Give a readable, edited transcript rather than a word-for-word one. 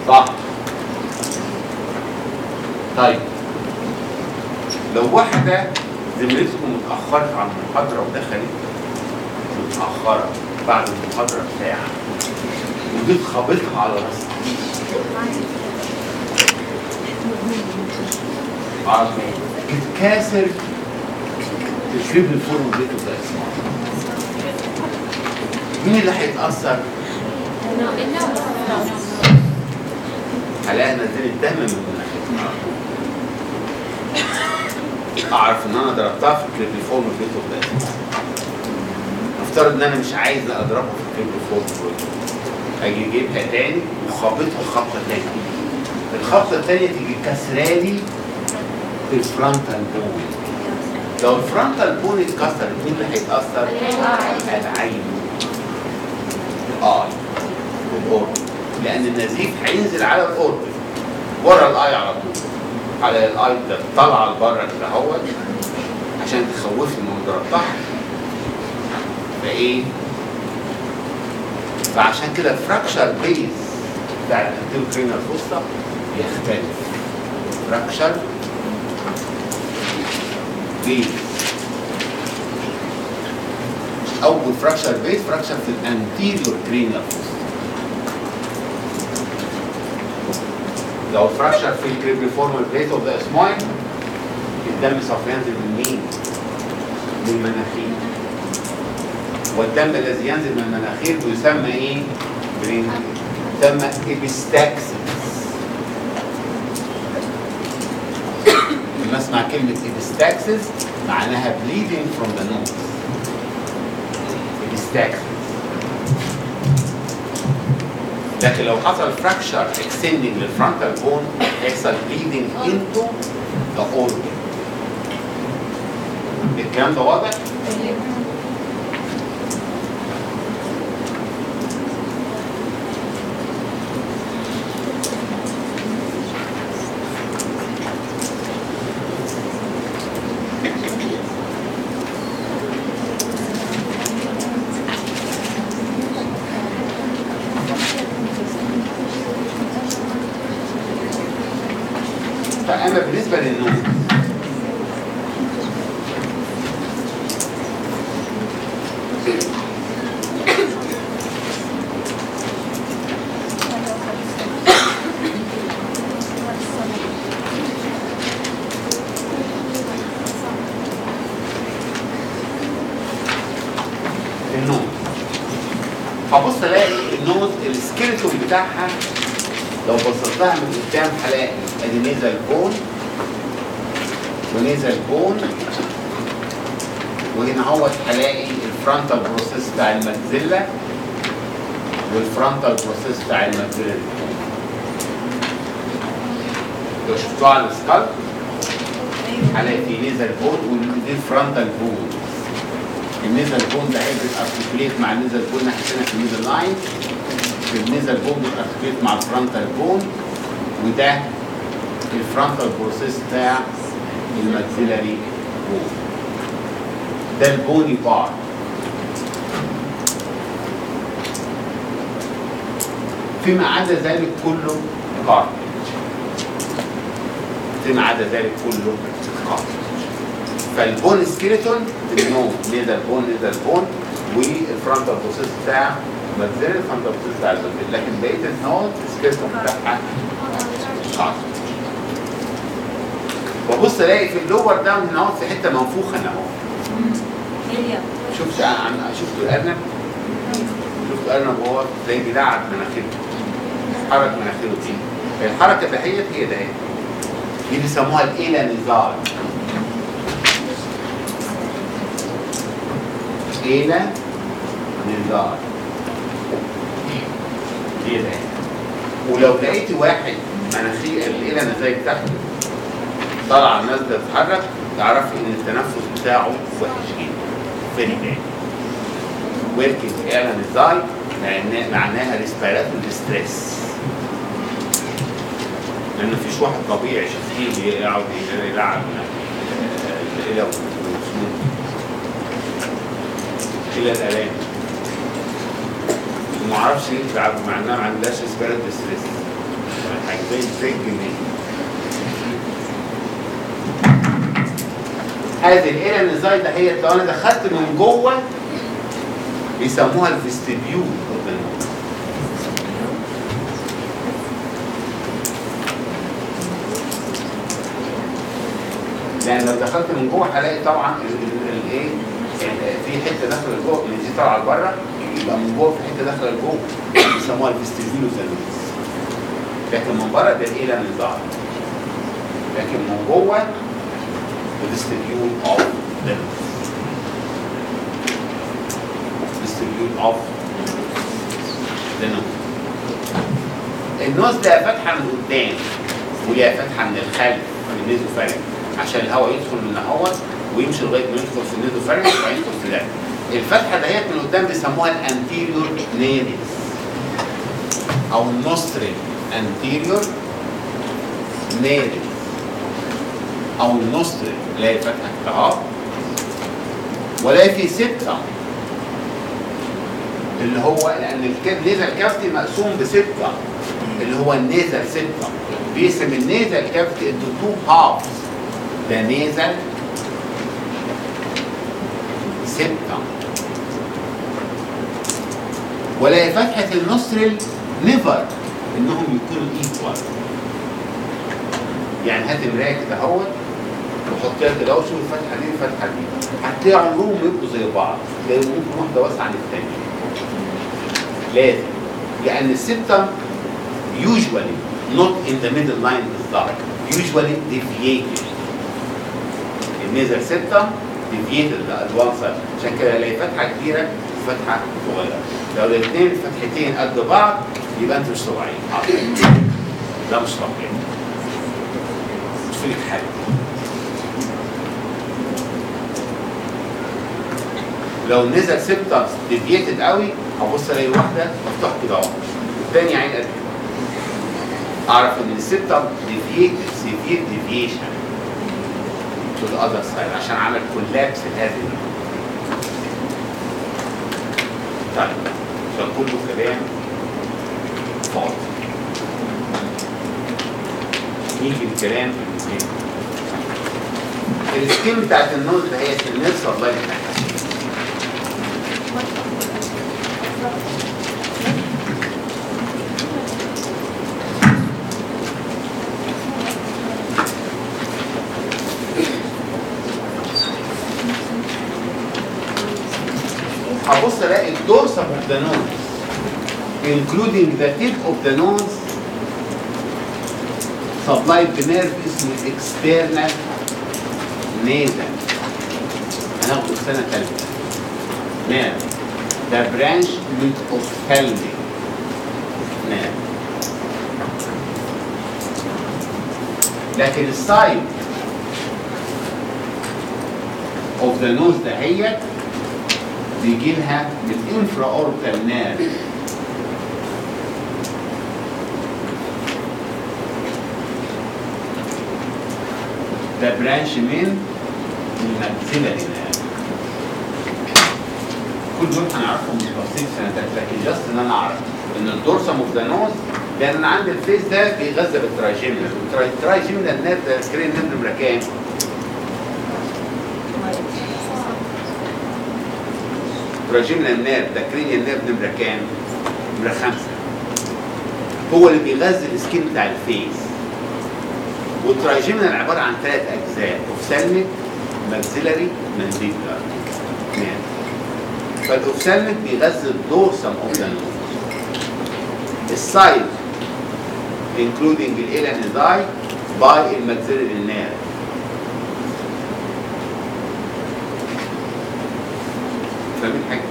صح. طيب لو واحدة زميلتكم اتأخرت عن المحاضرة ودخلت متأخرة بعد المحاضرة بساعة وجيت خابطها على راسها تتكاسر تشرب الفول وبيته ده، مين اللي هيتأثر؟ هلاقي نزلت دم من مناخيرها. اعرف ان انا ضربتها في الكريبيفورم بيته ده. نفترض ان انا مش عايز اضربها في الكريبيفورم، اجي اجيبها تاني وخابطها خبطه تاني. الخبطه التانيه تيجي كسرالي في الفرونتال بون. لو الفرونتال بون اتكسر مين اللي هيتأثر؟ العين. الأوربت، لأن النزيف هينزل على الأوربت ورا الآي على طول، على الآي ده طالعة لبره كده اهوت عشان تخوفني من ضربتها. فإيه؟ فعشان كده الفراكشر بيز بتاع الانتيروكرينال فوسطا يختلف. فراكشر بيز أول فراكشر بيز فراكشر في الانتيريور كرينال فوسطا. لو فراكشر في الكريبريفورمال بليت اوف ذا اسمايل الدم سوف ينزل من مين؟ من المناخير. والدم الذي ينزل من المناخير يسمى ايه؟ يسمى ايبيستاكسيس. لما اسمع كلمة ايبيستاكسيس معناها bleeding from the nose. ايبيستاكسيس. لكن لو حصل فراكشر اكستندنج للفرونتال بون هيحصل bleeding into the organ. الكلام ده واضح؟ فأما بالنسبة للنوم هبص الاقي النوز السكيلتون بتاعها لو بصيت لها من قدام هلاقي ادي نيزل بون ونيزل بون، وهنا اهوت هلاقي الفرونتال بروسيس بتاع الماكسيلا والفرونتال بروسيس بتاع الماكسيلا. لو شفتوها على السكالب هلاقي في نيزل بون ودي الفرونتال بون. النيزل بون ده هيبقى ارتكليت مع النيزل بون ناحيتنا في النيزل لاين، النيزل بون بيتارتكليت مع الفرونتال بون، وده الفرونتال بروسيس بتاع الماكسيلاري بون. ده البوني بار. فيما عدا ذلك كله كارتج. فيما عدا ذلك كله كارتج. فالبون سكيلتون النوم نيزل بون نيزل بون والفرونتال بروسيس بتاع الماكسيلاري الفرونتال بروسيس بتاع الماكسيلاري، لكن بقيه النوم السكيلتون بتاعها كارتج. وبص الاقي في اللور داون هنا في حته منفوخه هنا اهو. شفتوا الارنب؟ شفتوا الارنب وهو تلاقيه بيلعب مناخيره، حرك مناخيره دي. الحركه دهيت هي دهيت دي بيسموها الإيلانيزال. إيلانيزال دي دهيت. ولو لقيت واحد مناخير الإيلانيزال بتاعته طالعه نازله تتحرك تعرفي ان التنفس بتاعه وحش جدا. فيري باد. وركينج إيلانيزال معناها ريسبيراتوري ستريس. لان مفيش واحد طبيعي شفتيه يقعد يلعب الى الالام. وما اعرفش ليه بيلعبوا مع انها ما عندهاش ريسبيراتوري ستريس. زي الجنين. هذه الالانيزاي ده هي لو انا دخلت من جوه بيسموها الفيستيبيول. يعني لو دخلت من جوه هلاقي طبعا الايه في حته داخله لجوه، اللي دي طالعه لبره، يبقى من جوه في حته داخله لجوه بيسموها الفيستيبيول زانوس. لكن من بره ده الالانيزاي، لكن من جوه الفيستيبيول اوف زانوس. vestibule of the nose. النوز لها فتحه من قدام وليها فتحه من الخلف من النيزوفارنج عشان الهواء يدخل من هنا ويمشي لغايه ما يدخل في النيزوفارنج ويدخل في ده. الفتحه دهيت من قدام بيسموها الانتيريور نيريس او النوستريل انتيريور نيريس او النوستريل اللي هي فتحه اهو، ولا في سته اللي هو لان النيزل كافتي مقسوم بسته اللي هو النيزل سته، بيقسم النيزل كافتي انتو تو هافز، ده نيزل سته. ولا فتحه النوستريل نيفر انهم يكونوا ايكوال. يعني هات مرايه كده اهوت وحطيها كده وشوف الفتحه دي والفتحه دي، هتلاقي عمرهم يبقوا زي بعض، تلاقي ممكن واحده واسعه عن الثانيه. لازم، لأن السبتم usually not in the middle line بالظبط، usually deviated. النيزل سبتم deviated at one side، عشان كده الاقي فتحة كبيرة وفتحة صغيرة. لو الاثنين فتحتين قد بعض يبقى أنت مش طبيعي. ده مش طبيعي. مش فيك حاجة. لو النزل سبتم ديفييتد قوي هبص الاقي واحده مفتوحه كده اهو والثانيه عين قد كده، اعرف ان السبتم ديفييتد سيفير ديفيشن تو ذا اذر سايد عشان عمل كولابس لهذه النقطه. طيب عشان كله كلام فاضي نيجي الكلام في السكيم. السكيم بتاعت النوز ده هي النفس والله بتاعتها. هبص الاقي الدورسم اوف ذا نوز including the tip of the nose supplied بنيرف اسمه external nasal. هناخده في سنه ثالثه. نيرف ده برانش من ophthalmic نيرف. لكن السايد اوف ذا نوز دهيت بيجي لها من انفرا اوربيتال نيرف. ده برانش من الماكسيلاري نيرف. كل دول هنعرفهم بالتفصيل سنه ثالثه، لكن جاست ان انا اعرف ان الدورسم اوف ذا نوز لان انا عندي الفيس ده بيغذى بالترايجيمنال، والترايجيمنال نيرف ده سكرين نيرف نمره كام؟ الترايجيمنال نيرف ده كرينيال نيرف نمره كام؟ نمره 5. هو اللي بيغذي السكين بتاع الفيس. والترايجيمنال عباره عن 3 اجزاء، اوفثالميك، ماكسيلاري، مانديبولار. فالاوفثالميك بيغذي الدورسم اوف ذا نوز. السايد including الالانيزاي باي الماكسيلاري نيرف. فاهمين حاجه؟